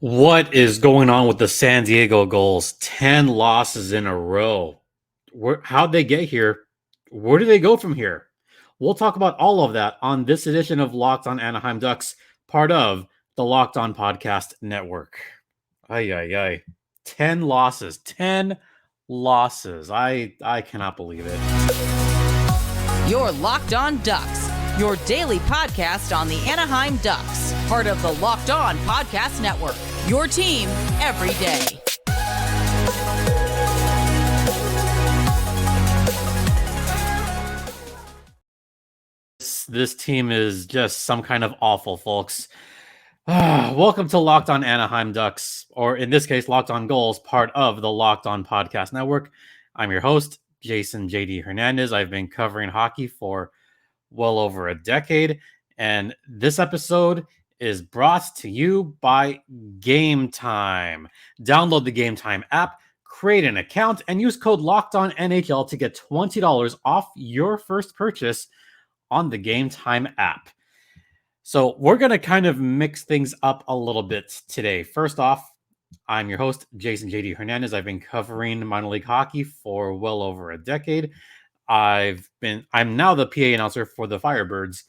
What is going on with the San Diego Gulls? 10 losses in a row. How'd they get here? Where do they go from here? We'll talk about all of that on this edition of Locked on Anaheim Ducks, part of the Locked on Podcast Network. Ay, ay, ay. 10 losses. 10 losses. I cannot believe it. You're Locked on Ducks, your daily podcast on the Anaheim Ducks, part of the Locked on Podcast Network, your team every day. This team is just some kind of awful, folks. Welcome to Locked on Anaheim Ducks, or in this case, Locked on Gulls, part of the Locked on Podcast Network. I'm your host, Jason JD Hernandez. I've been covering hockey for well over a decade, and this episode is brought to you by Gametime. Download the Gametime app, create an account, and use code LOCKEDONNHL to get $20 off your first purchase on the Gametime app. So we're going to kind of mix things up a little bit today. First off, I'm your host, Jason JD Hernandez. I've been covering minor league hockey for well over a decade. I'm now the PA announcer for the Firebirds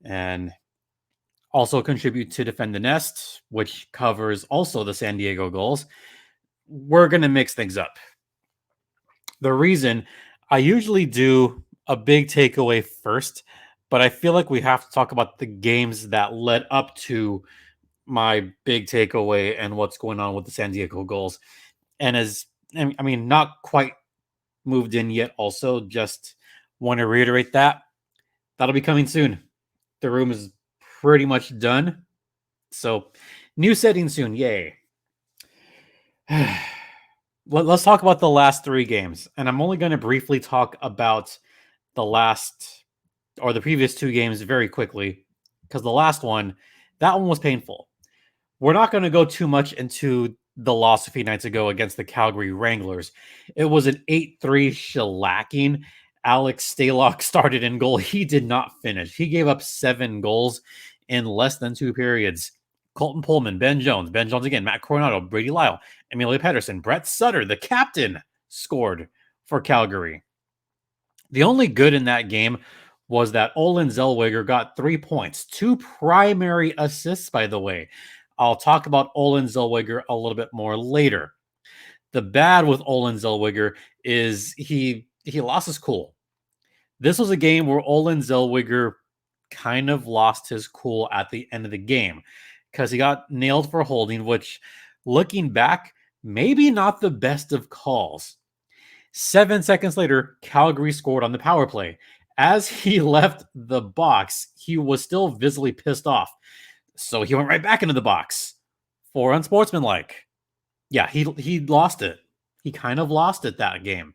and also contribute to Defend the Nest, which covers also the San Diego Gulls. We're going to mix things up. The reason I usually do a big takeaway first, but I feel like we have to talk about the games that led up to my big takeaway and what's going on with the San Diego Gulls. And not quite moved in yet. Also, just want to reiterate that'll be coming soon. The room is pretty much done. So, new setting soon. Yay. Let's talk about the last three games. And I'm only going to briefly talk about the previous two games very quickly, because the last one, that one was painful. We're not going to go too much into the loss a few nights ago against the Calgary Wranglers. It was an 8-3 shellacking. Alex Stalock started in goal. He did not finish. He gave up 7 goals in less than 2 periods. Colton Pullman, Ben Jones again, Matt Coronado, Brady Lyle, Emilio Pettersson, Brett Sutter, the captain, scored for Calgary. The only good in that game was that Olen Zellweger got 3 points, 2 primary assists, by the way. I'll talk about Olen Zellweger a little bit more later. The bad with Olen Zellweger is he lost his cool. This was a game where Olen Zellweger kind of lost his cool at the end of the game because he got nailed for holding, which, looking back, maybe not the best of calls. 7 seconds later, Calgary scored on the power play. As he left the box, he was still visibly pissed off. So he went right back into the box for unsportsmanlike. Yeah, he lost it. He kind of lost it that game.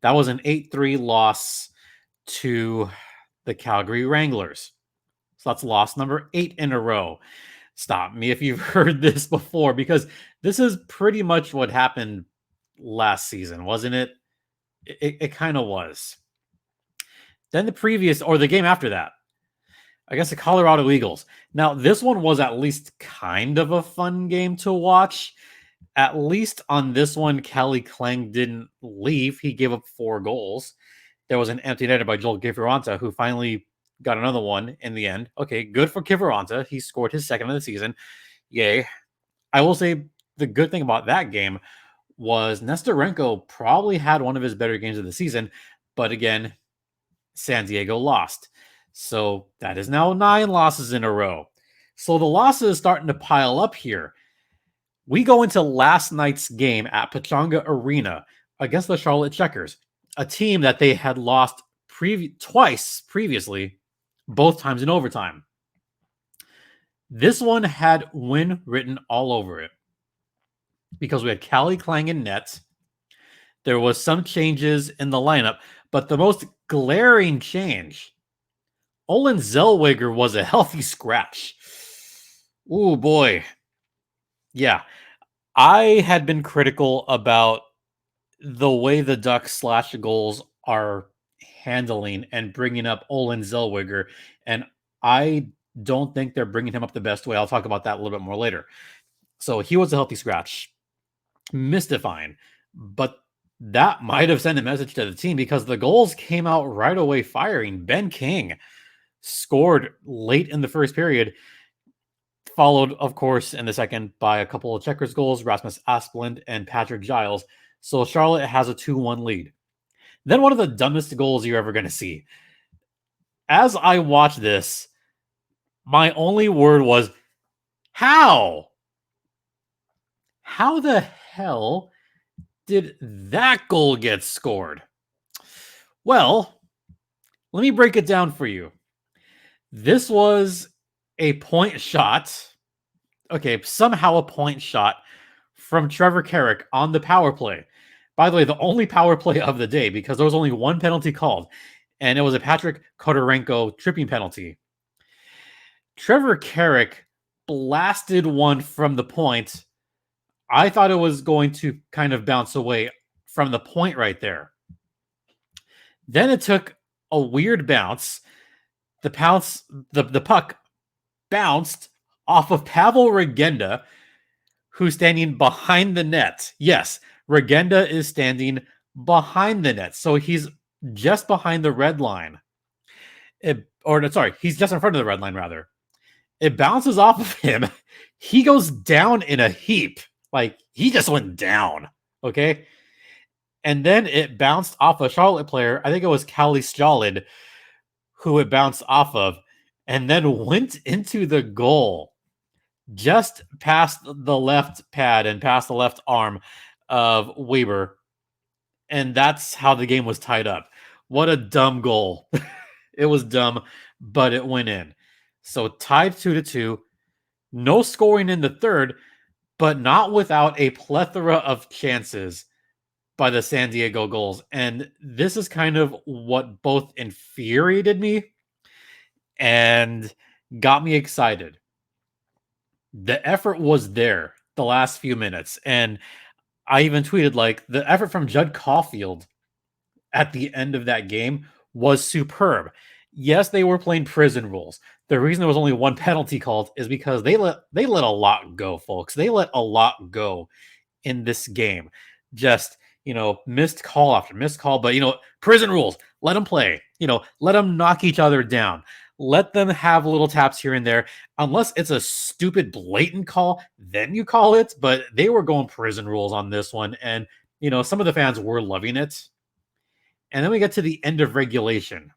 That was an 8-3 loss to the Calgary Wranglers. So that's loss number 8 in a row. Stop me if you've heard this before, because this is pretty much what happened last season, wasn't it? It kind of was. Then the game after that, I guess the Colorado Eagles. Now, this one was at least kind of a fun game to watch. At least on this one, Kelly Klang didn't leave. He gave up 4 goals. There was an empty netter by Joel Kiviranta, who finally got another one in the end. Okay, good for Kiviranta. He scored his second of the season. Yay. I will say the good thing about that game was Nestorenko probably had one of his better games of the season, but again, San Diego lost. So that is now 9 losses in a row. So the losses are starting to pile up here. We go into last night's game at Pechanga Arena against the Charlotte Checkers, a team that they had lost twice previously, both times in overtime. This one had win written all over it because we had Callie Klang in net. There was some changes in the lineup, but the most glaring change, Olen Zellweger was a healthy scratch. Ooh, boy. Yeah. I had been critical about the way the Ducks / Gulls are handling and bringing up Olen Zellweger, and I don't think they're bringing him up the best way. I'll talk about that a little bit more later. So he was a healthy scratch. Mystifying. But that might have sent a message to the team because the Gulls came out right away firing. Ben King scored late in the first period, followed, of course, in the second by a couple of Checkers goals, Rasmus Asplund and Patrick Giles. So Charlotte has a 2-1 lead. Then one of the dumbest goals you're ever going to see. As I watched this, my only word was, how? How the hell did that goal get scored? Well, let me break it down for you. This was a point shot. Okay, somehow a point shot from Trevor Carrick on the power play. By the way, the only power play of the day, because there was only one penalty called, and it was a Patrick Kodorenko tripping penalty. Trevor Carrick blasted one from the point. I thought it was going to kind of bounce away from the point right there. Then it took a weird bounce. The puck bounced off of Pavel Regenda, who's standing behind the net. Yes, Regenda is standing behind the net. So he's just behind the red line. He's just in front of the red line, rather. It bounces off of him. He goes down in a heap. Like, he just went down. Okay? And then it bounced off a Charlotte player. I think it was Callie Stjolid, who it bounced off of, and then went into the goal just past the left pad and past the left arm of Weber. And that's how the game was tied up. What a dumb goal. It was dumb, but it went in. So tied 2-2. No scoring in the third, but not without a plethora of chances by the San Diego Gulls. And this is kind of what both infuriated me and got me excited. The effort was there the last few minutes. And I even tweeted, like, the effort from Judd Caulfield at the end of that game was superb. Yes, they were playing prison rules. The reason there was only one penalty called is because they let a lot go, folks. They let a lot go in this game. Just, missed call after missed call. But, prison rules. Let them play. Let them knock each other down. Let them have little taps here and there. Unless it's a stupid, blatant call, then you call it. But they were going prison rules on this one. And, some of the fans were loving it. And then we get to the end of regulation.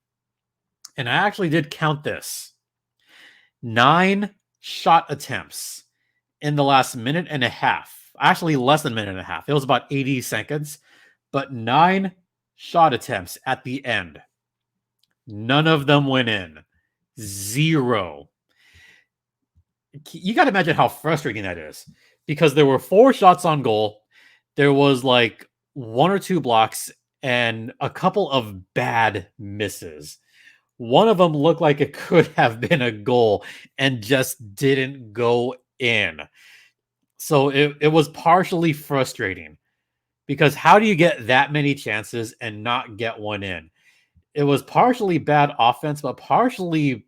And I actually did count this. 9 shot attempts in the last minute and a half. Actually, less than a minute and a half. It was about 80 seconds. But 9 shot attempts at the end. None of them went in. 0. You got to imagine how frustrating that is. Because there were 4 shots on goal. There was like 1 or 2 blocks and a couple of bad misses. One of them looked like it could have been a goal and just didn't go in. So it was partially frustrating because how do you get that many chances and not get one in? It was partially bad offense, but partially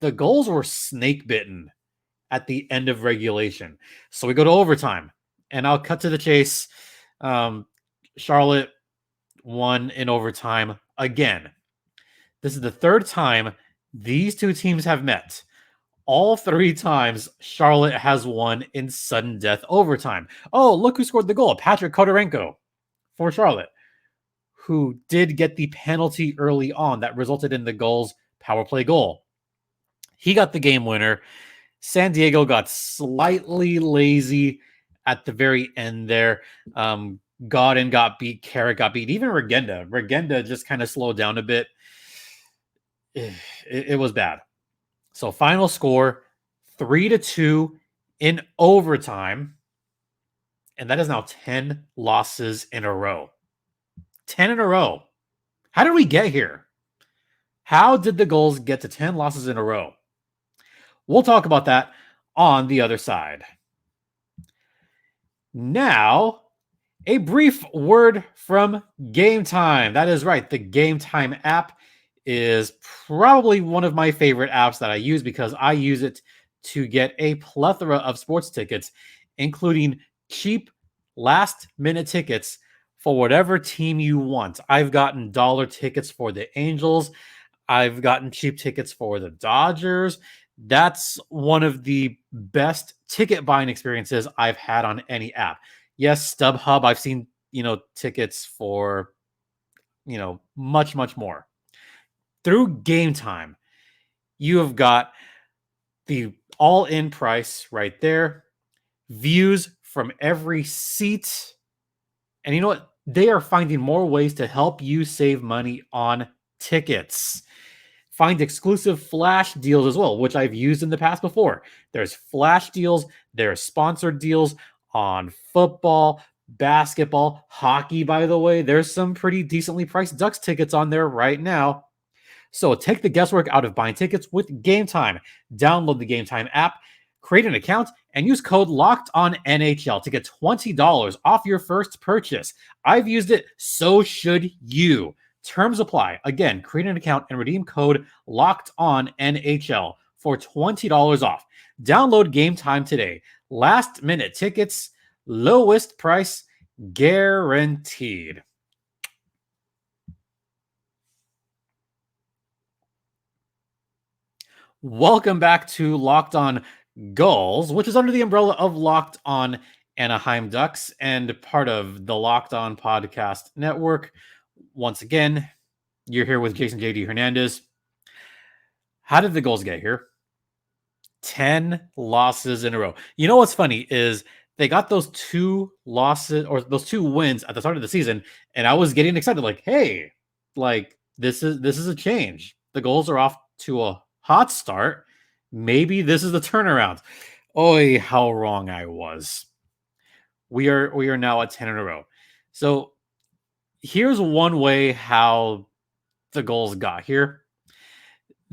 the goals were snake bitten at the end of regulation. So we go to overtime and I'll cut to the chase. Charlotte won in overtime again. This is the third time these two teams have met. All 3 times, Charlotte has won in sudden death overtime. Oh, look who scored the goal. Patrick Kodorenko for Charlotte, who did get the penalty early on that resulted in the Gulls' power play goal. He got the game winner. San Diego got slightly lazy at the very end there. Godin got beat. Carrick got beat. Even Regenda just kind of slowed down a bit. It was bad. So final score 3-2 in overtime. And that is now 10 losses in a row. 10 in a row. How did we get here? How did the Gulls get to 10 losses in a row? We'll talk about that on the other side. Now, a brief word from Gametime. That is right. The Gametime app is probably one of my favorite apps that I use because I use it to get a plethora of sports tickets including cheap last-minute tickets for whatever team you want. I've gotten dollar tickets for the Angels. I've gotten cheap tickets for the Dodgers. That's one of the best ticket buying experiences I've had on any app. Yes, StubHub, I've seen, tickets for, much, much more. Through Gametime, you have got the all-in price right there, views from every seat. And you know what? They are finding more ways to help you save money on tickets. Find exclusive flash deals as well, which I've used in the past before. There's flash deals, there's sponsored deals on football, basketball, hockey, by the way. There's some pretty decently priced Ducks tickets on there right now. So take the guesswork out of buying tickets with Gametime. Download the Gametime app, create an account, and use code LOCKEDONNHL to get $20 off your first purchase. I've used it, so should you. Terms apply. Again, create an account and redeem code LOCKEDONNHL for $20 off. Download Gametime today. Last minute tickets, lowest price guaranteed. Welcome back to Locked On Gulls, which is under the umbrella of Locked On Anaheim Ducks and part of the Locked On Podcast Network. Once again, you're here with Jason JD Hernandez. How did the Gulls get here? 10 losses in a row. You know what's funny is they got those 2 losses or those 2 wins at the start of the season, and I was getting excited, like, hey, like this is a change. The Gulls are off to a hot start. Maybe this is the turnaround. Oy, how wrong I was. We are now at 10 in a row. So here's one way how the Gulls got here.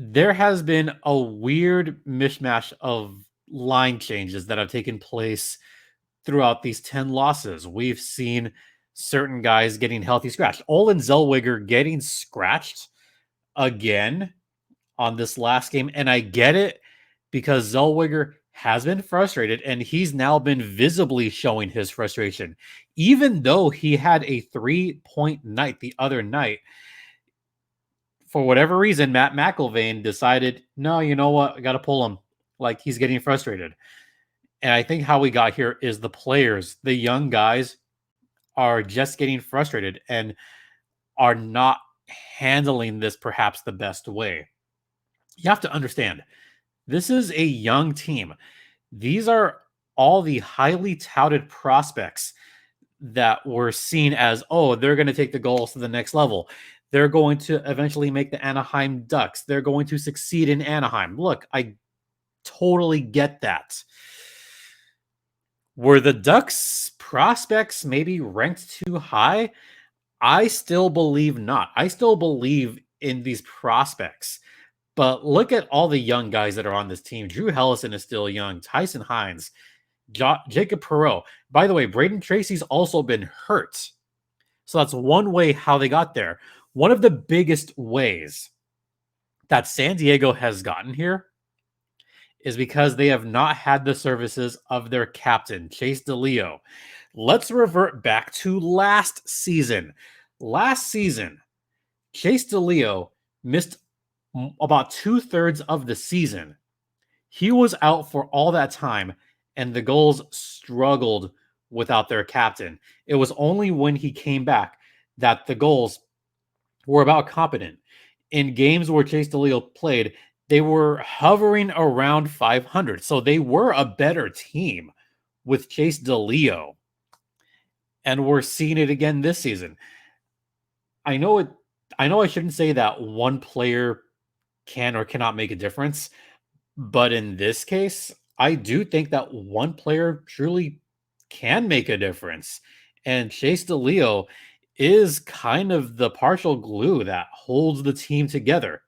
There has been a weird mishmash of line changes that have taken place throughout these 10 losses. We've seen certain guys getting healthy scratched. Olin Zellweger getting scratched again on this last game. And I get it because Zellweger has been frustrated and he's now been visibly showing his frustration. Even though he had a 3-point night the other night, for whatever reason, Matt McIlvaine decided, no, you know what? I got to pull him. Like, he's getting frustrated. And I think how we got here is the players, the young guys, are just getting frustrated and are not handling this perhaps the best way. You have to understand, this is a young team. These are all the highly touted prospects that were seen as, oh, they're going to take the Gulls to the next level. They're going to eventually make the Anaheim Ducks. They're going to succeed in Anaheim. Look, I totally get that. Were the Ducks prospects maybe ranked too high? I still believe not. I still believe in these prospects. But look at all the young guys that are on this team. Drew Hellison is still young. Tyson Hines, Jacob Perreault. By the way, Braden Tracy's also been hurt. So that's one way how they got there. One of the biggest ways that San Diego has gotten here is because they have not had the services of their captain, Chase DeLeo. Let's revert back to last season. Last season, Chase DeLeo missed about 2/3 of the season. He was out for all that time, and the Gulls struggled without their captain. It was only when he came back that the Gulls were about competent. In games where Chase DeLeo played, they were hovering around 500. So they were a better team with Chase DeLeo. And we're seeing it again this season. I know I shouldn't say that one player can or cannot make a difference, but in this case, I do think that one player truly can make a difference. And Chase DeLeo is kind of the partial glue that holds the team together.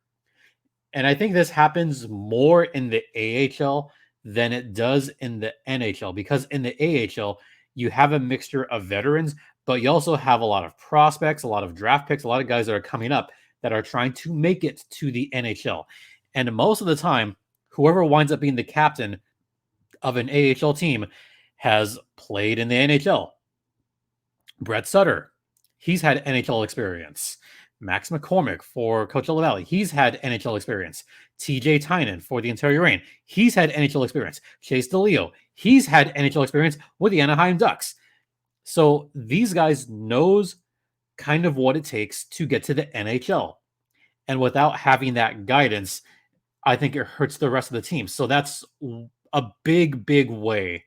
And I think this happens more in the AHL than it does in the NHL, because in the AHL, you have a mixture of veterans, but you also have a lot of prospects, a lot of draft picks, a lot of guys that are coming up that are trying to make it to the NHL. And most of the time, whoever winds up being the captain of an AHL team has played in the NHL. Brett Sutter, he's had NHL experience. Max McCormick for Coachella Valley, he's had NHL experience. TJ Tynan for the Ontario Reign, he's had NHL experience. Chase DeLeo, he's had NHL experience with the Anaheim Ducks. So these guys knows kind of what it takes to get to the NHL. And without having that guidance, I think it hurts the rest of the team. So that's a big, big way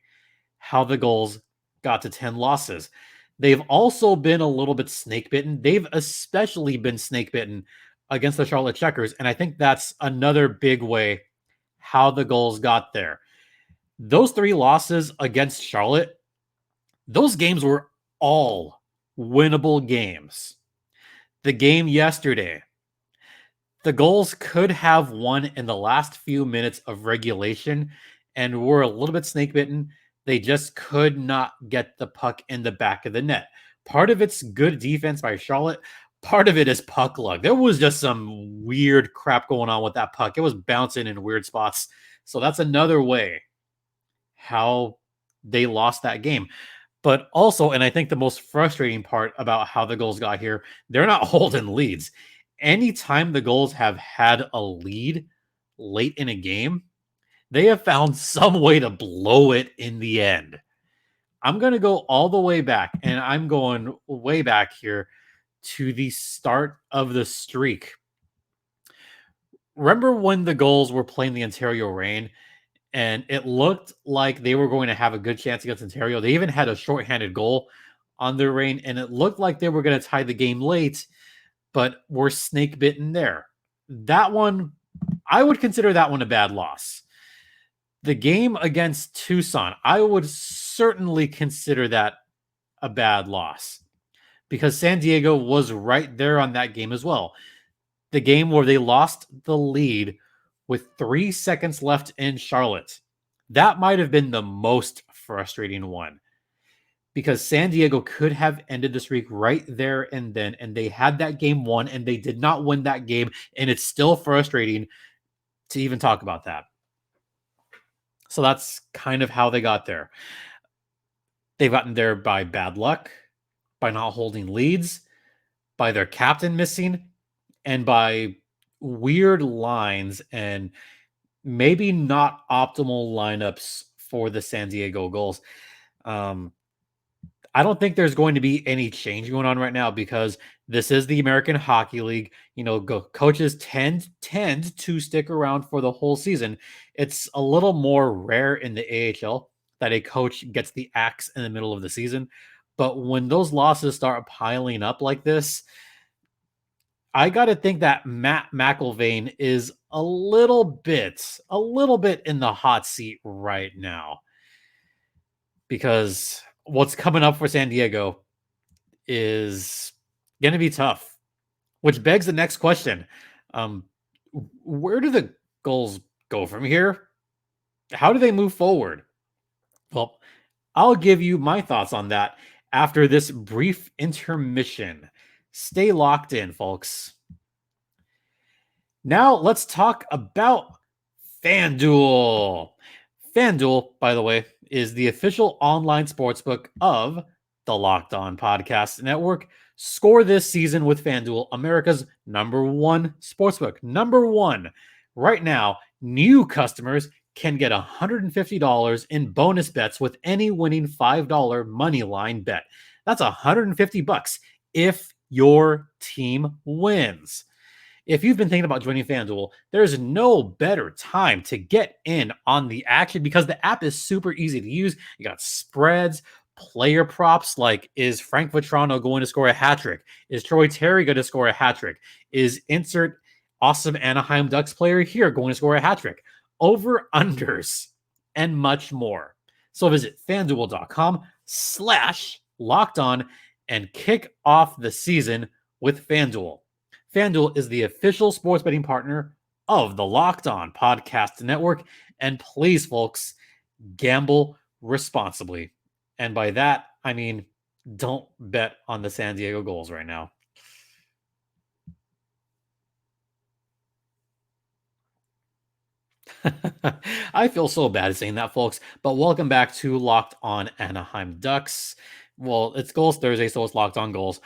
how the Gulls got to 10 losses. They've also been a little bit snake bitten. They've especially been snake bitten against the Charlotte Checkers. And I think that's another big way how the Gulls got there. Those 3 losses against Charlotte, those games were all winnable games. The game yesterday, the Gulls could have won in the last few minutes of regulation and were a little bit snake bitten. They just could not get the puck in the back of the net. Part of it's good defense by Charlotte. Part of it is puck luck. There was just some weird crap going on with that puck. It was bouncing in weird spots. So that's another way how they lost that game. But also, and I think the most frustrating part about how the Gulls got here, they're not holding leads. Anytime the Gulls have had a lead late in a game, they have found some way to blow it in the end. I'm going to go all the way back, and I'm going way back here to the start of the streak. Remember when the Gulls were playing the Ontario Reign, and it looked like they were going to have a good chance against Ontario? They even had a shorthanded goal on their Reign, and it looked like they were going to tie the game late, but were snake bitten there. That one, I would consider that one a bad loss. The game against Tucson, I would certainly consider that a bad loss because San Diego was right there on that game as well. The game where they lost the lead with 3 seconds left in Charlotte. That might have been the most frustrating one because San Diego could have ended the streak right there and then, and they had that game won, and they did not win that game, and it's still frustrating to even talk about that. So that's kind of how they got there. They've gotten there by bad luck, by not holding leads, by their captain missing, and by weird lines and maybe not optimal lineups for the San Diego Gulls. I don't think there's going to be any change going on right now because this is the American Hockey League. You know, coaches tend to stick around for the whole season. It's a little more rare in the AHL that a coach gets the axe in the middle of the season. But when those losses start piling up like this, I got to think that Matt McIlvaine is a little bit in the hot seat right now because what's coming up for San Diego is going to be tough, which begs the next question. Where do the Gulls go from here? How do they move forward? Well, I'll give you my thoughts on that after this brief intermission. Stay locked in, folks. Now let's talk about FanDuel. FanDuel, by the way, is the official online sportsbook of the Locked On Podcast Network. Score this season with FanDuel, America's #1 sportsbook. #1. Right now, new customers can get $150 in bonus bets with any winning $5 moneyline bet. That's $150 if your team wins. If you've been thinking about joining FanDuel, there's no better time to get in on the action because the app is super easy to use. You got spreads, player props like, is Frank Vetrano going to score a hat trick? Is Troy Terry going to score a hat trick? Is insert awesome Anaheim Ducks player here going to score a hat trick? Over-unders and much more. So visit FanDuel.com/lockedon and kick off the season with FanDuel. FanDuel is the official sports betting partner of the Locked On Podcast Network. And please, folks, gamble responsibly. And by that, I mean, don't bet on the San Diego Gulls right now. I feel so bad saying that, folks, but welcome back to Locked On Anaheim Ducks. Well, it's Goals Thursday, so it's Locked On Goals.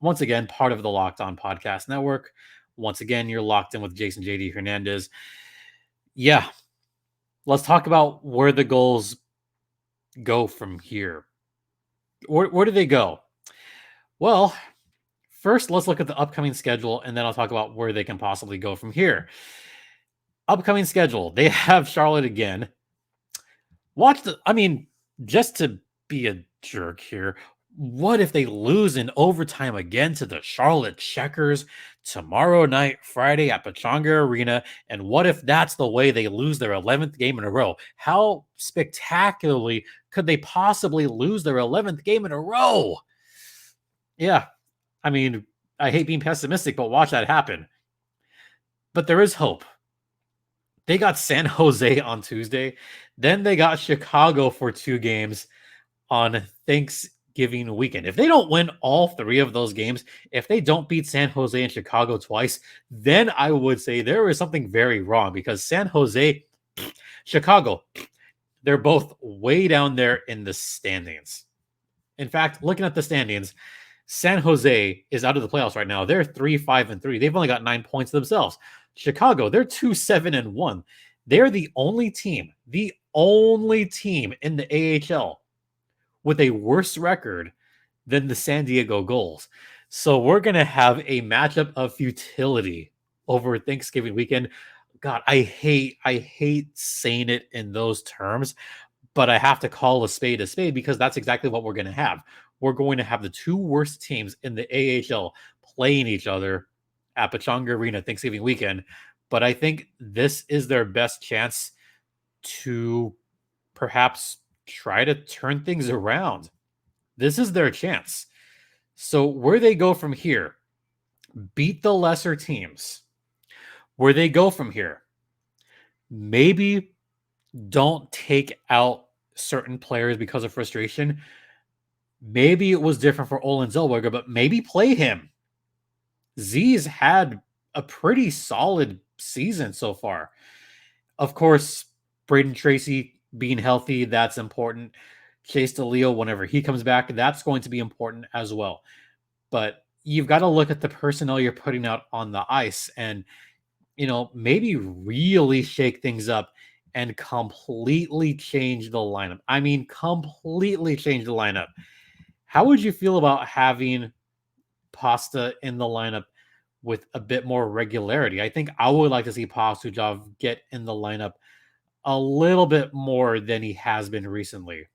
Once again, part of the Locked On Podcast Network. Once again, you're locked in with Jason JD Hernandez. Yeah, let's talk about where the Goals go from here. Where do they go? Well, first, let's look at the upcoming schedule, and then I'll talk about where they can possibly go from here. Upcoming schedule. They have Charlotte again. Just to be a jerk here, what if they lose in overtime again to the Charlotte Checkers tomorrow night, Friday at Pechanga Arena? And what if that's the way they lose their 11th game in a row? How spectacularly could they possibly lose their 11th game in a row? Yeah, I hate being pessimistic, but watch that happen. But there is hope. They got San Jose on Tuesday. Then they got Chicago for 2 games on Thanksgiving weekend. If they don't win all 3 of those games, if they don't beat San Jose and Chicago twice, then I would say there is something very wrong, because San Jose, Chicago, they're both way down there in the standings. In fact, looking at the standings, San Jose is out of the playoffs right now. They're 3-5-3. They've only got 9 points themselves. Chicago, they're 2-7-1. They're the only team in the AHL with a worse record than the San Diego Gulls. So we're going to have a matchup of futility over Thanksgiving weekend. God, I hate saying it in those terms, but I have to call a spade because that's exactly what we're going to have. We're going to have the 2 worst teams in the AHL playing each other at Pechanga Arena Thanksgiving weekend. But I think this is their best chance to perhaps try to turn things around. This is their chance. So where they go from here, beat the lesser teams. Where they go from here, maybe don't take out certain players because of frustration. Maybe it was different for Olin Zellweger, but maybe play him. Z's had a pretty solid season so far. Of course, Braden Tracy being healthy, that's important. Chase DeLeo, whenever he comes back, that's going to be important as well. But you've got to look at the personnel you're putting out on the ice and, maybe really shake things up and completely change the lineup. Completely change the lineup. How would you feel about having Pasta in the lineup with a bit more regularity? I think I would like to see Pastujov get in the lineup a little bit more than he has been recently.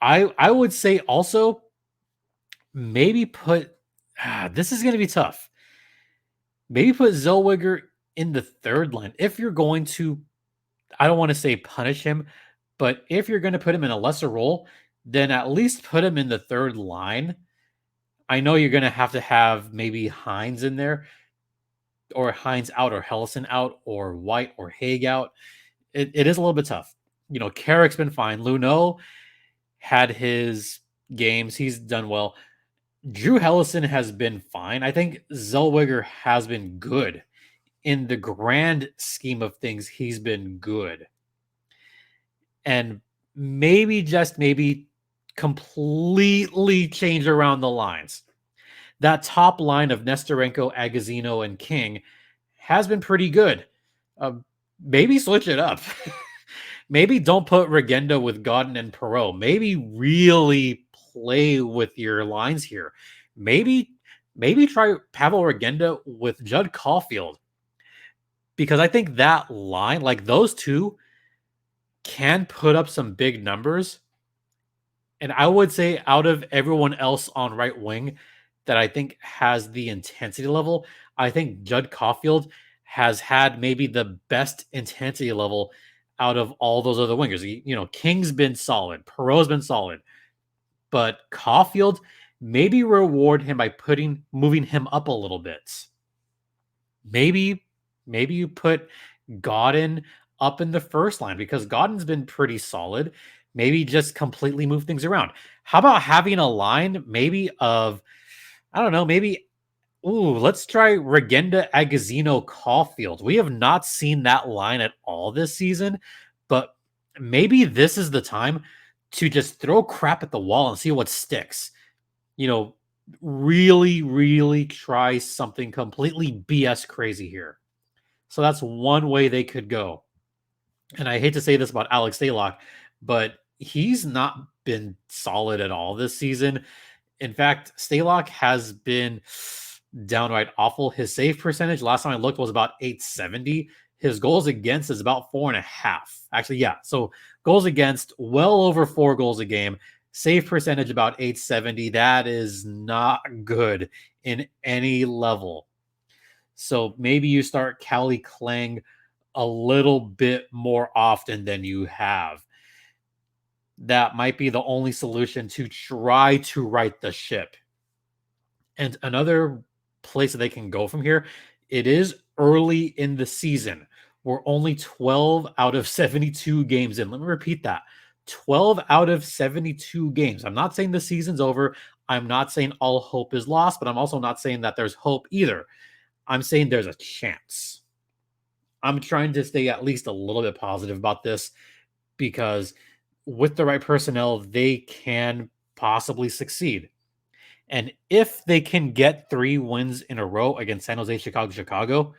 I would say also maybe put this is going to be tough. Maybe put Zellweger in the 3rd line if you're going to, I don't want to say punish him, but if you're going to put him in a lesser role, then at least put him in the 3rd line. I know you're going to have maybe Hines in there, or Hines out, or Hellison out, or White or Haig out. It is a little bit tough. Carrick's been fine. Luneau had his games. He's done well. Drew Hellison has been fine. I think Zellweger has been good. In the grand scheme of things, he's been good. And maybe, just maybe, completely change around the lines. That top line of Nestorenko, Agazino, and King has been pretty good. Maybe switch it up. Maybe don't put Regenda with Godin and Perreault. Maybe really play with your lines here. Maybe try Pavel Regenda with Judd Caulfield. Because I think that line, like those two, can put up some big numbers. And I would say out of everyone else on right wing that I think has the intensity level, I think Judd Caulfield has had maybe the best intensity level out of all those other wingers. King's been solid. Perreault's been solid. But Caulfield, maybe reward him by moving him up a little bit. Maybe you put Godin up in the first line because Godin's been pretty solid. Maybe just completely move things around. How about having a line maybe of, I don't know, maybe Ooh, let's try Regenda Agazino Caulfield. We have not seen that line at all this season, but maybe this is the time to just throw crap at the wall and see what sticks. You know, really, really try something completely BS crazy here. So that's one way they could go. And I hate to say this about Alex Stalock, but he's not been solid at all this season. In fact, Stalock has been downright awful. His save percentage last time I looked was about 870. His goals against is about 4.5. Actually, yeah. So goals against, well over 4 goals a game. Save percentage about 870. That is not good in any level. So maybe you start Cali Klang a little bit more often than you have. That might be the only solution to try to right the ship. And another place that they can go from here, it is early in the season. We're only 12 out of 72 games in. Let me repeat that. 12 out of 72 games. I'm not saying the season's over. I'm not saying all hope is lost, but I'm also not saying that there's hope either. I'm saying there's a chance. I'm trying to stay at least a little bit positive about this because with the right personnel, they can possibly succeed. And if they can get 3 wins in a row against San Jose, Chicago,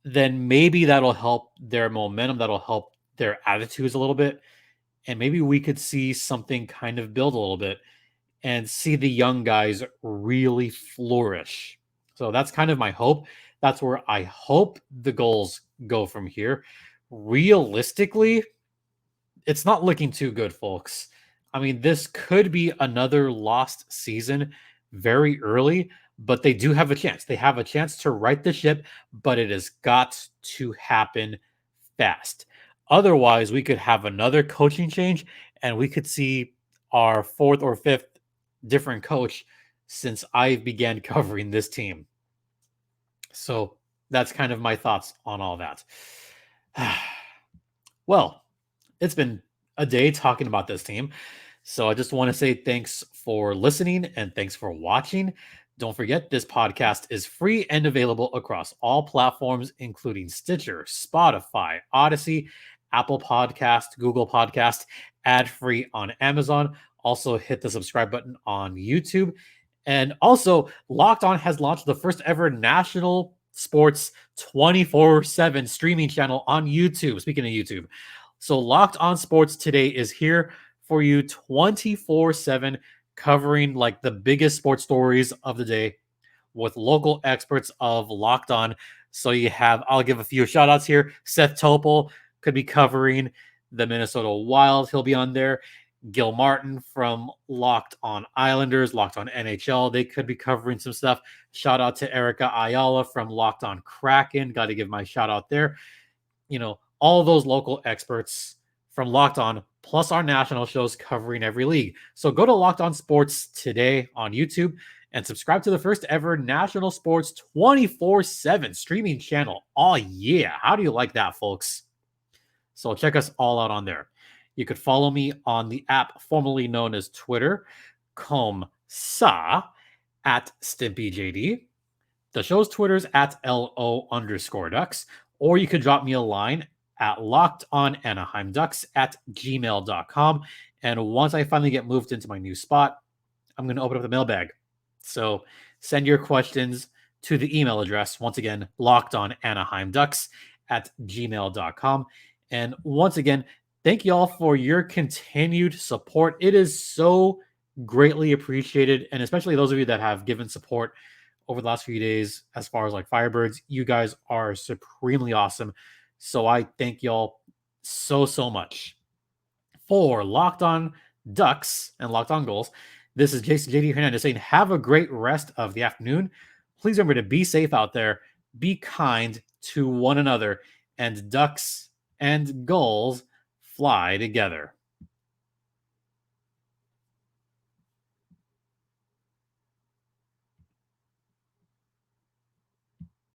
then maybe that'll help their momentum. That'll help their attitudes a little bit. And maybe we could see something kind of build a little bit and see the young guys really flourish. So that's kind of my hope. That's where I hope the Gulls go from here. Realistically, it's not looking too good, folks. I mean, this could be another lost season very early, but they do have a chance. They have a chance to right the ship, but it has got to happen fast. Otherwise, we could have another coaching change and we could see our 4th or 5th different coach since I began covering this team. So that's kind of my thoughts on all that. Well, it's been a day talking about this team. So I just want to say thanks for listening and thanks for watching. Don't forget, this podcast is free and available across all platforms, including Stitcher, Spotify, Odyssey, Apple Podcast, Google Podcast, ad-free on Amazon. Also hit the subscribe button on YouTube. And also, Locked On has launched the first ever national sports 24/7 streaming channel on YouTube. Speaking of YouTube. So Locked On Sports today is here for you 24/7, covering like the biggest sports stories of the day with local experts of Locked On. So you have, I'll give a few shout outs here. Seth Topol could be covering the Minnesota Wild. He'll be on there. Gil Martin from Locked On Islanders, Locked On NHL. They could be covering some stuff. Shout out to Erica Ayala from Locked On Kraken. Got to give my shout out there. You know, all those local experts from Locked On, plus our national shows covering every league. So go to Locked On Sports today on YouTube and subscribe to the first ever national sports 24/7 streaming channel. Oh, yeah. How do you like that, folks? So check us all out on there. You could follow me on the app formerly known as Twitter, @StimpyJD. The show's Twitter's @LO_Ducks, or you could drop me a line at lockedonanaheimducks@gmail.com. And once I finally get moved into my new spot, I'm going to open up the mailbag. So send your questions to the email address. Once again, lockedonanaheimducks@gmail.com. And once again, thank you all for your continued support. It is so greatly appreciated. And especially those of you that have given support over the last few days, as far as like Firebirds, you guys are supremely awesome. So I thank y'all so much. For Locked On Ducks and Locked On Gulls, this is Jason JD Hernandez saying, have a great rest of the afternoon. Please remember to be safe out there, be kind to one another, and Ducks and Gulls fly together.